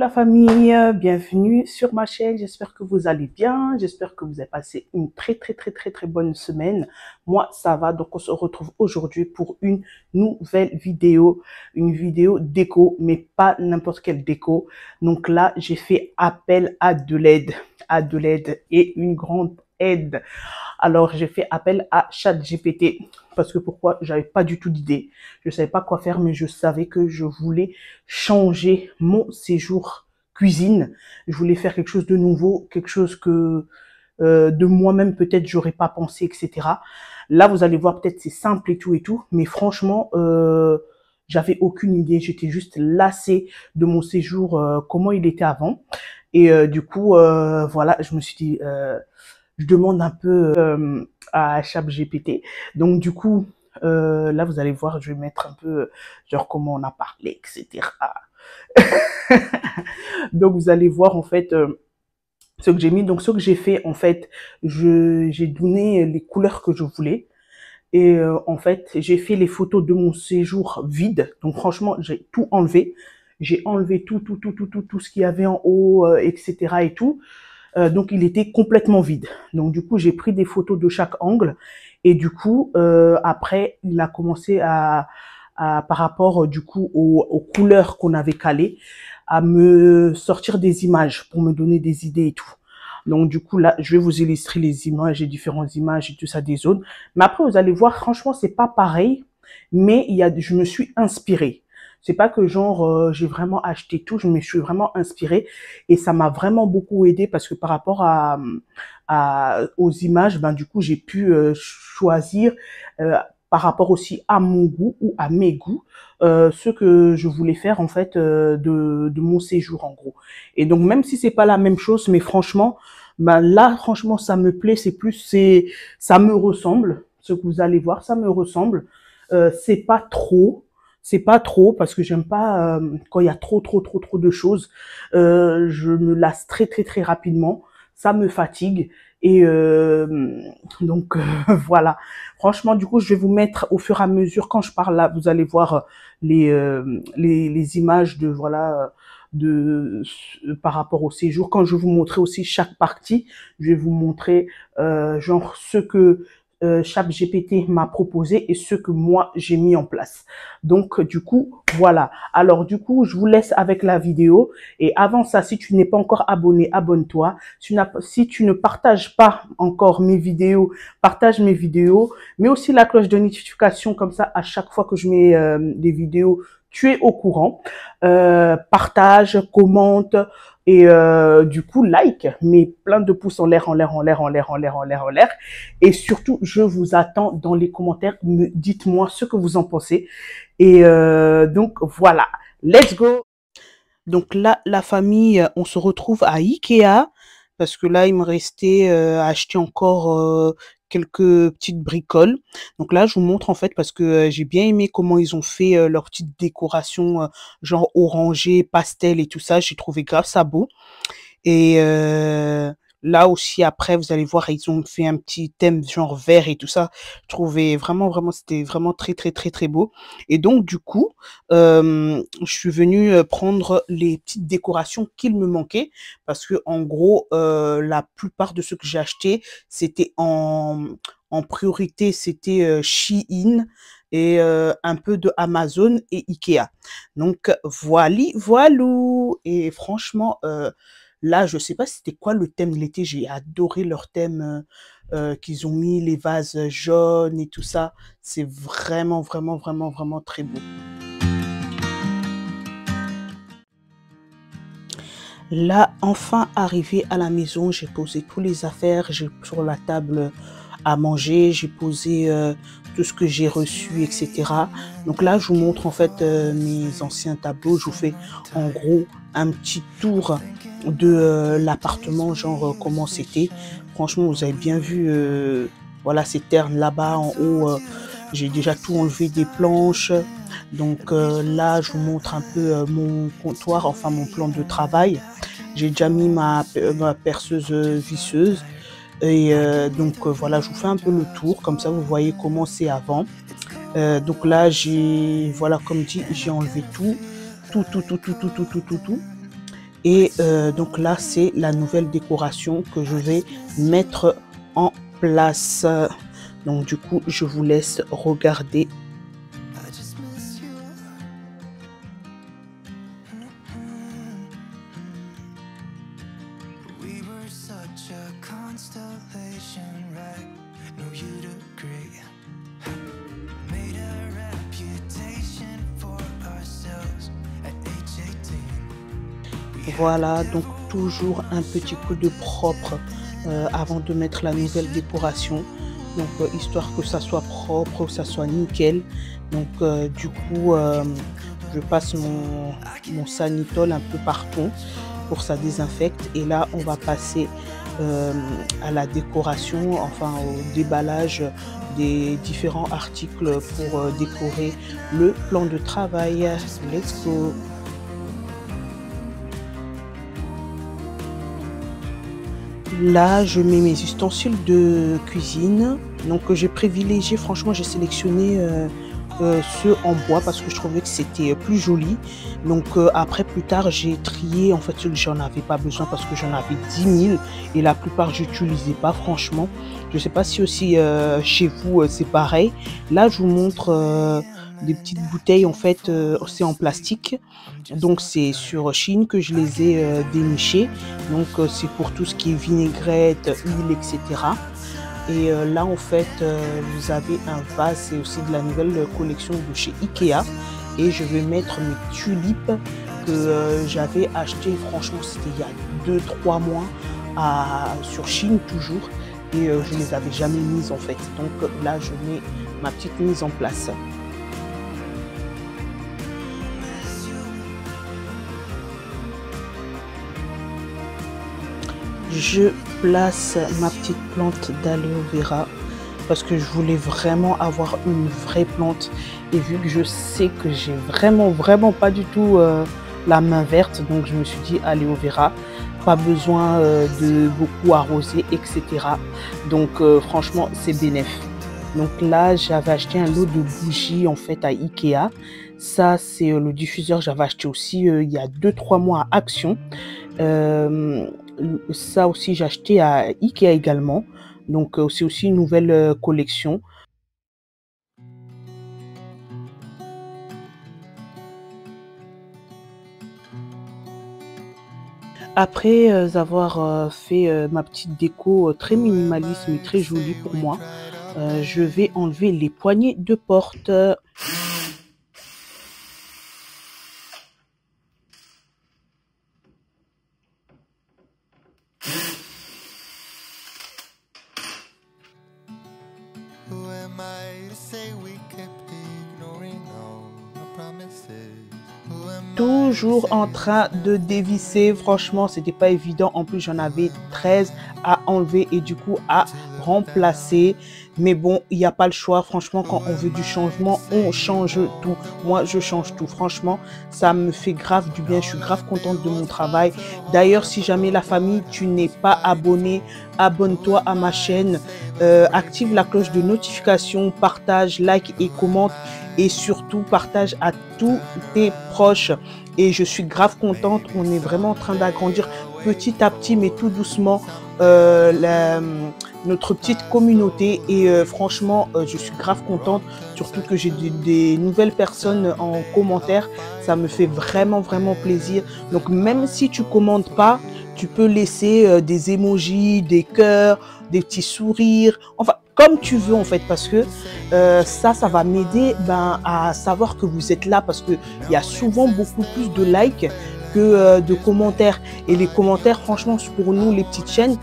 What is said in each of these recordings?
la famille, bienvenue sur ma chaîne, j'espère que vous allez bien, j'espère que vous avez passé une très bonne semaine. Moi ça va, donc on se retrouve aujourd'hui pour une nouvelle vidéo, une vidéo déco, mais pas n'importe quelle déco. Donc là j'ai fait appel à de l'aide et une grande aide. Alors j'ai fait appel à ChatGPT parce que pourquoi? J'avais pas du tout d'idée, je savais pas quoi faire, mais je savais que je voulais changer mon séjour cuisine. Je voulais faire quelque chose de nouveau, quelque chose que de moi-même peut-être j'aurais pas pensé, etc. Là vous allez voir, peut-être c'est simple et tout, mais franchement j'avais aucune idée, j'étais juste lassée de mon séjour, comment il était avant. Et du coup voilà, je me suis dit je demande un peu à ChatGPT. Donc du coup, là vous allez voir, je vais mettre un peu genre comment on a parlé, etc. Donc vous allez voir en fait ce que j'ai mis. Donc ce que j'ai fait en fait, j'ai donné les couleurs que je voulais. Et en fait, j'ai fait les photos de mon séjour vide. Donc franchement, j'ai tout enlevé. J'ai enlevé tout ce qu'il y avait en haut, etc. et tout. Donc il était complètement vide. Donc du coup j'ai pris des photos de chaque angle et du coup après il a commencé par rapport du coup aux couleurs qu'on avait calées à me sortir des images pour me donner des idées et tout. Donc du coup là je vais vous illustrer les images, les différentes images et tout ça des zones. Mais après vous allez voir, franchement c'est pas pareil, mais je me suis inspirée. C'est pas que genre j'ai vraiment acheté tout, je me suis vraiment inspirée et ça m'a vraiment beaucoup aidé parce que par rapport aux images, ben du coup j'ai pu choisir par rapport aussi à mon goût ou à mes goûts ce que je voulais faire en fait de mon séjour en gros. Et donc même si c'est pas la même chose, mais franchement, ben là franchement ça me plaît, ça me ressemble. Ce que vous allez voir, ça me ressemble. C'est pas trop. C'est pas trop parce que j'aime pas quand il y a trop de choses. Je me lasse très rapidement. Ça me fatigue et donc Franchement, du coup, je vais vous mettre au fur et à mesure quand je parle là, vous allez voir les images de par rapport au séjour. Quand je vais vous montrer aussi chaque partie, je vais vous montrer genre ce que ChatGPT m'a proposé et ce que moi j'ai mis en place. Donc du coup voilà. Alors du coup je vous laisse avec la vidéo et avant ça, si tu n'es pas encore abonné, abonne-toi. Si tu ne partages pas encore mes vidéos, partage mes vidéos, mais aussi la cloche de notification, comme ça à chaque fois que je mets des vidéos, tu es au courant. Partage, commente et du coup like, mets plein de pouces en l'air, et surtout je vous attends dans les commentaires. Dites-moi ce que vous en pensez et donc voilà, let's go. Donc là la famille, on se retrouve à Ikea parce que là il me restait à acheter encore quelques petites bricoles. Donc là je vous montre en fait parce que j'ai bien aimé comment ils ont fait leur petite décoration genre orangé, pastel et tout ça. J'ai trouvé grave ça beau. Et là aussi après vous allez voir, ils ont fait un petit thème genre vert et tout ça. Je trouvais vraiment c'était vraiment très beau. Et donc du coup, je suis venue prendre les petites décorations qu'il me manquait parce que en gros, la plupart de ce que j'ai acheté, c'était en priorité, c'était Shein et un peu de Amazon et Ikea. Donc voilou. Et franchement, là, je sais pas c'était quoi le thème de l'été. J'ai adoré leur thème qu'ils ont mis, les vases jaunes et tout ça. C'est vraiment très beau. Là, enfin arrivé à la maison, j'ai posé tous les affaires, j'ai sur la table à manger, j'ai posé tout ce que j'ai reçu, etc. Donc là, je vous montre en fait mes anciens tableaux. Je vous fais en gros un petit tour de l'appartement, genre comment c'était. Franchement, vous avez bien vu, voilà, ces ternes là-bas en haut. J'ai déjà tout enlevé des planches. Donc là, je vous montre un peu mon comptoir, enfin mon plan de travail. J'ai déjà mis ma perceuse visseuse. Et voilà, je vous fais un peu le tour, comme ça vous voyez comment c'est avant. Donc là, voilà, comme dit, j'ai enlevé tout. Et donc là, c'est la nouvelle décoration que je vais mettre en place. Donc du coup, je vous laisse regarder. Voilà, donc toujours un petit coup de propre avant de mettre la nouvelle décoration. Donc histoire que ça soit propre, que ça soit nickel. Donc du coup, je passe mon Sanitol un peu partout pour ça désinfecte. Et là, on va passer à la décoration, enfin au déballage des différents articles pour décorer le plan de travail. Let's go! Là, je mets mes ustensiles de cuisine. Donc, j'ai privilégié, franchement, j'ai sélectionné ceux en bois parce que je trouvais que c'était plus joli. Donc, après, plus tard, j'ai trié en fait ceux que j'en avais pas besoin parce que j'en avais 10 000 et la plupart, j'utilisais pas, franchement. Je sais pas si aussi chez vous, c'est pareil. Là, je vous montre des petites bouteilles, en fait, c'est en plastique. Donc, c'est sur Chine que je les ai dénichées. Donc, c'est pour tout ce qui est vinaigrette, huile, etc. Et là, en fait, vous avez un vase, c'est aussi de la nouvelle collection de chez Ikea. Et je vais mettre mes tulipes que j'avais achetées, franchement, c'était il y a 2-3 mois sur Chine toujours. Et je ne les avais jamais mises, en fait. Donc là, je mets ma petite mise en place. Je place ma petite plante d'aloe vera parce que je voulais vraiment avoir une vraie plante et vu que je sais que j'ai vraiment pas du tout la main verte, donc je me suis dit aloe vera, pas besoin de beaucoup arroser, etc. Donc franchement c'est bénéf. Donc là j'avais acheté un lot de bougies en fait à Ikea. Ça c'est le diffuseur que j'avais acheté aussi il y a 2-3 mois à Action. Euh, Ça aussi, j'ai acheté à Ikea également. Donc, c'est aussi une nouvelle collection. Après avoir fait ma petite déco très minimaliste mais très jolie pour moi, je vais enlever les poignées de porte. Toujours en train de dévisser, franchement c'était pas évident, en plus j'en avais 13 à enlever et du coup à remplacer, mais bon il n'y a pas le choix, franchement quand on veut du changement on change tout. Moi je change tout, franchement ça me fait grave du bien, je suis grave contente de mon travail. D'ailleurs si jamais la famille tu n'es pas abonné, abonne-toi à ma chaîne, active la cloche de notification, partage, like et commente et surtout partage à tous tes proches. Et je suis grave contente, on est vraiment en train d'agrandir petit à petit mais tout doucement notre petite communauté et franchement je suis grave contente, surtout que j'ai des nouvelles personnes en commentaire, ça me fait vraiment plaisir. Donc même si tu commentes pas, tu peux laisser des emojis, des cœurs, des petits sourires, enfin comme tu veux en fait, parce que ça va m'aider à savoir que vous êtes là, parce que il y a souvent beaucoup plus de likes que de commentaires, et les commentaires franchement pour nous les petites chaînes,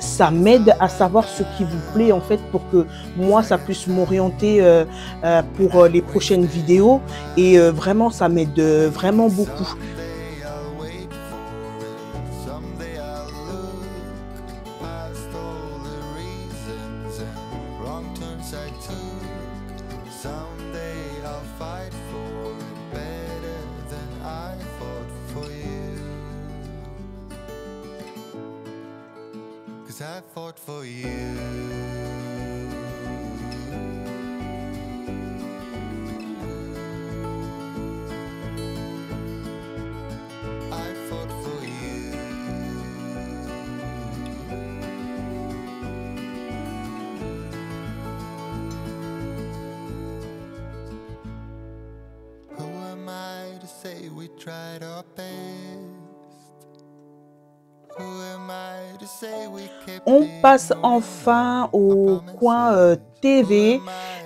ça m'aide à savoir ce qui vous plaît en fait, pour que moi ça puisse m'orienter pour les prochaines vidéos, et vraiment ça m'aide vraiment beaucoup. I fought for you. I fought for you. On passe enfin au coin TV.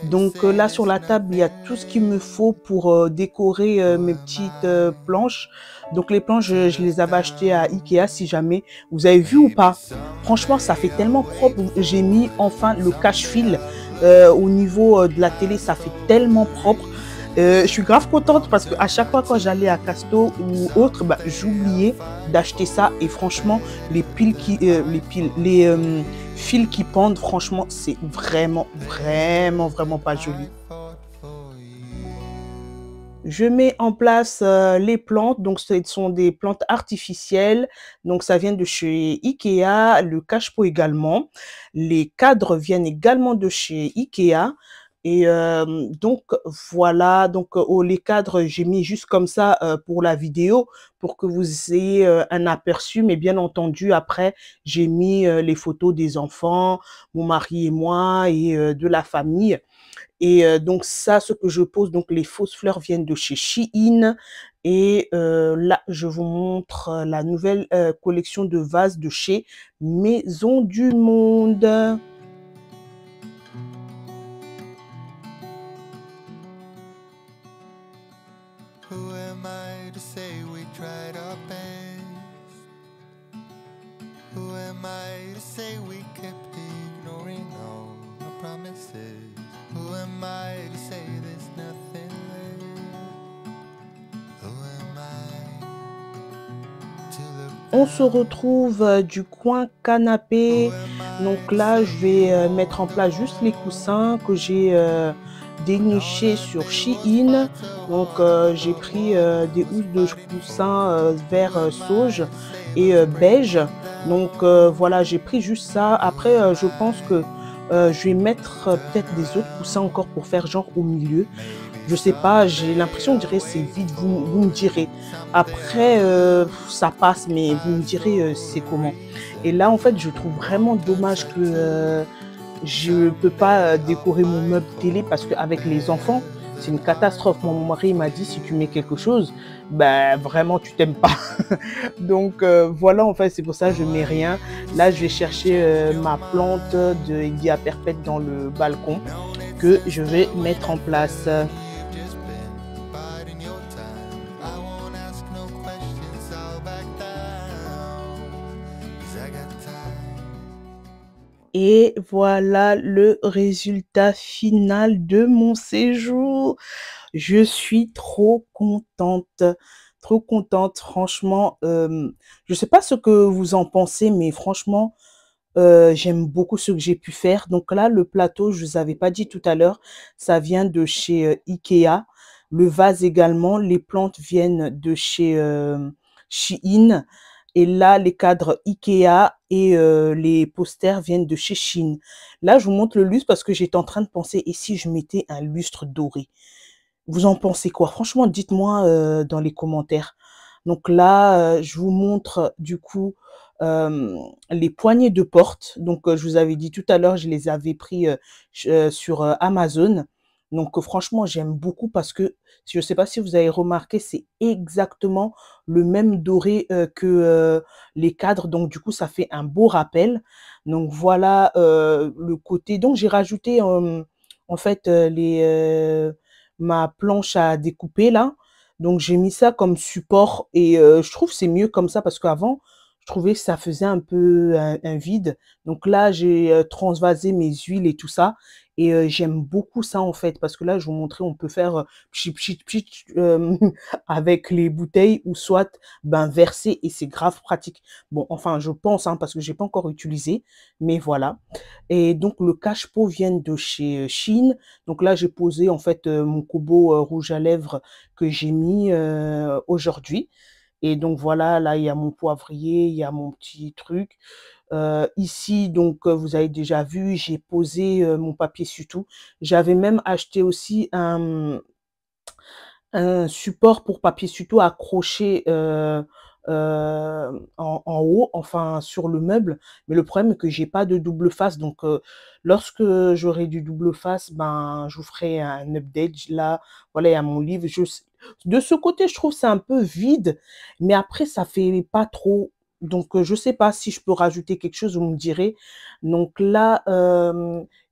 Donc là sur la table, il y a tout ce qu'il me faut pour décorer mes petites planches. Donc les planches, je les avais achetées à Ikea si jamais. Vous avez vu ou pas? Franchement, ça fait tellement propre. J'ai mis enfin le cache-fil au niveau de la télé. Ça fait tellement propre. Je suis grave contente parce qu'à chaque fois quand j'allais à Casto ou autre, bah, j'oubliais d'acheter ça. Et franchement, les fils qui pendent, franchement, c'est vraiment pas joli. Je mets en place les plantes, donc ce sont des plantes artificielles, donc ça vient de chez Ikea, le cache-pot également. Les cadres viennent également de chez Ikea. Et donc voilà, donc les cadres, j'ai mis juste comme ça pour la vidéo, pour que vous ayez un aperçu, mais bien entendu, après, j'ai mis les photos des enfants, mon mari et moi, et de la famille. Et donc ça, ce que je pose, donc les fausses fleurs viennent de chez Shein. Et là, je vous montre la nouvelle collection de vases de chez Maison du Monde. Who am I to say we tried our best? Who am I to say we kept ignoring all our promises? Who am I to say there's nothing left? Who am I to look? On se retrouve du coin canapé. Donc là, je vais mettre en place juste les coussins que j'ai dénichés sur Shein. Donc j'ai pris des housses de coussins vert sauge et beige. Donc voilà, j'ai pris juste ça. Après, je pense que je vais mettre peut-être des autres coussins encore pour faire genre au milieu. Je sais pas, j'ai l'impression, on dirait c'est vide, vous me direz. Après, ça passe, mais vous me direz c'est comment. Et là, en fait, je trouve vraiment dommage que je peux pas décorer mon meuble télé parce qu'avec les enfants, c'est une catastrophe. Mon mari m'a dit si tu mets quelque chose, ben vraiment tu t'aimes pas. Donc voilà, en fait, c'est pour ça que je mets rien. Là, je vais chercher ma plante de India Perpète dans le balcon que je vais mettre en place. Just been biding your time. I won't ask no questions, I'll back down. 'Cause I got time. Et voilà le résultat final de mon séjour. Je suis trop contente franchement, je sais pas ce que vous en pensez, mais franchement, j'aime beaucoup ce que j'ai pu faire. Donc là, le plateau, je vous avais pas dit tout à l'heure, ça vient de chez, Ikea. Le vase également, les plantes viennent de chez, Shein. Et là, les cadres Ikea et les posters viennent de chez Shein. Là, je vous montre le lustre parce que j'étais en train de penser: «Et si je mettais un lustre doré?» Vous en pensez quoi? Franchement, dites-moi, dans les commentaires. Donc là, je vous montre du coup, les poignées de porte. Donc, je vous avais dit tout à l'heure, je les avais pris, sur, Amazon. Donc, franchement, j'aime beaucoup parce que je ne sais pas si vous avez remarqué, c'est exactement le même doré, que, les cadres. Donc du coup, ça fait un beau rappel. Donc voilà, le côté donc j'ai rajouté, en fait, ma planche à découper là. Donc j'ai mis ça comme support et je trouve que c'est mieux comme ça parce qu'avant, je trouvais que ça faisait un peu un vide. Donc là, j'ai transvasé mes huiles et tout ça et j'aime beaucoup ça en fait parce que là, je vous montrais, on peut faire pchit, pchit, pchit, avec les bouteilles ou soit ben, verser et c'est grave pratique. Bon, enfin, je pense hein, parce que j'ai pas encore utilisé, mais voilà. Et donc le cache-pot vient de chez Shein. Donc là, j'ai posé en fait mon Kobo rouge à lèvres que j'ai mis aujourd'hui. Et donc voilà, là, il y a mon poivrier, il y a mon petit truc. Ici, donc, vous avez déjà vu, j'ai posé mon papier surtout. J'avais même acheté aussi un support pour papier suto accroché en haut, enfin sur le meuble. Mais le problème est que j'ai pas de double face. Donc, lorsque j'aurai du double face, ben, je vous ferai un update. Là, voilà, il y a mon livre. De ce côté, je trouve c'est un peu vide, mais après ça fait pas trop. Donc je sais pas si je peux rajouter quelque chose, vous me direz. Donc là,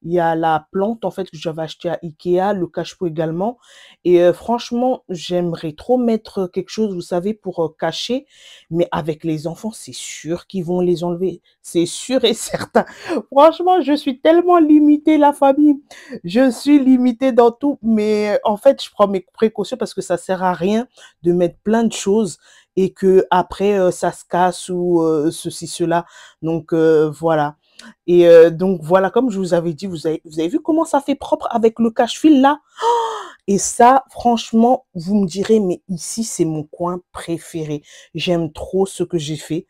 il y a la plante en fait que j'avais acheté à IKEA, le cache-pot également et franchement, j'aimerais trop mettre quelque chose, vous savez, pour, cacher, mais avec les enfants, c'est sûr qu'ils vont les enlever. C'est sûr et certain. Franchement, je suis tellement limitée la famille. Je suis limitée dans tout, mais en fait, je prends mes précautions parce que ça sert à rien de mettre plein de choses et que après ça se casse ou ceci, cela. Donc voilà. Et donc voilà, comme je vous avais dit, vous avez vu comment ça fait propre avec le cache-fil là? Et ça, franchement, vous me direz, mais ici, c'est mon coin préféré. J'aime trop ce que j'ai fait.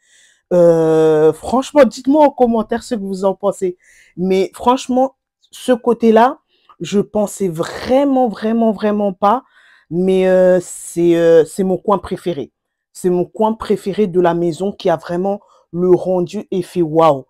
Franchement, dites-moi en commentaire ce que vous en pensez. Mais franchement, ce côté-là, je pensais vraiment, vraiment, vraiment pas. Mais c'est mon coin préféré. C'est mon coin préféré de la maison qui a vraiment le rendu effet waouh.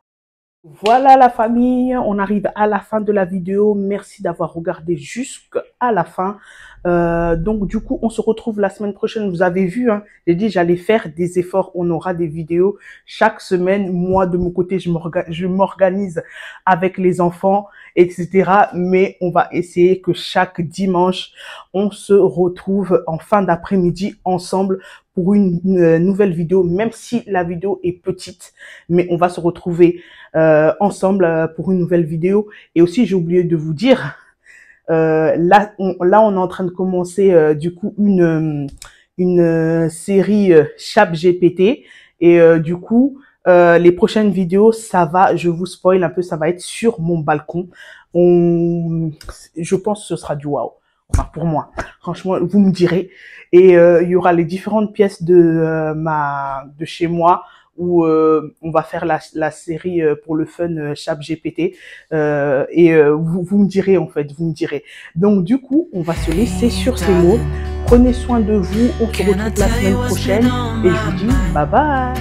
Voilà la famille, on arrive à la fin de la vidéo. Merci d'avoir regardé jusqu'à la fin. Donc du coup, on se retrouve la semaine prochaine. Vous avez vu, hein, j'ai dit j'allais faire des efforts. On aura des vidéos chaque semaine. Moi, de mon côté, je m'organise avec les enfants, etc. Mais on va essayer que chaque dimanche, on se retrouve en fin d'après-midi ensemble pour une nouvelle vidéo, même si la vidéo est petite, mais on va se retrouver ensemble pour une nouvelle vidéo. Et aussi, j'ai oublié de vous dire, là, on est en train de commencer du coup une série ChatGPT et du coup, les prochaines vidéos, ça va, je vous spoil un peu, ça va être sur mon balcon. Je pense que ce sera du waouh. Enfin, pour moi, franchement, vous me direz. Et il y aura les différentes pièces de chez moi où on va faire la série pour le fun ChatGPT. Et vous me direz en fait, vous me direz. Donc du coup, on va se laisser sur ces mots. Prenez soin de vous. On se retrouve la semaine prochaine. Et je vous dis bye bye.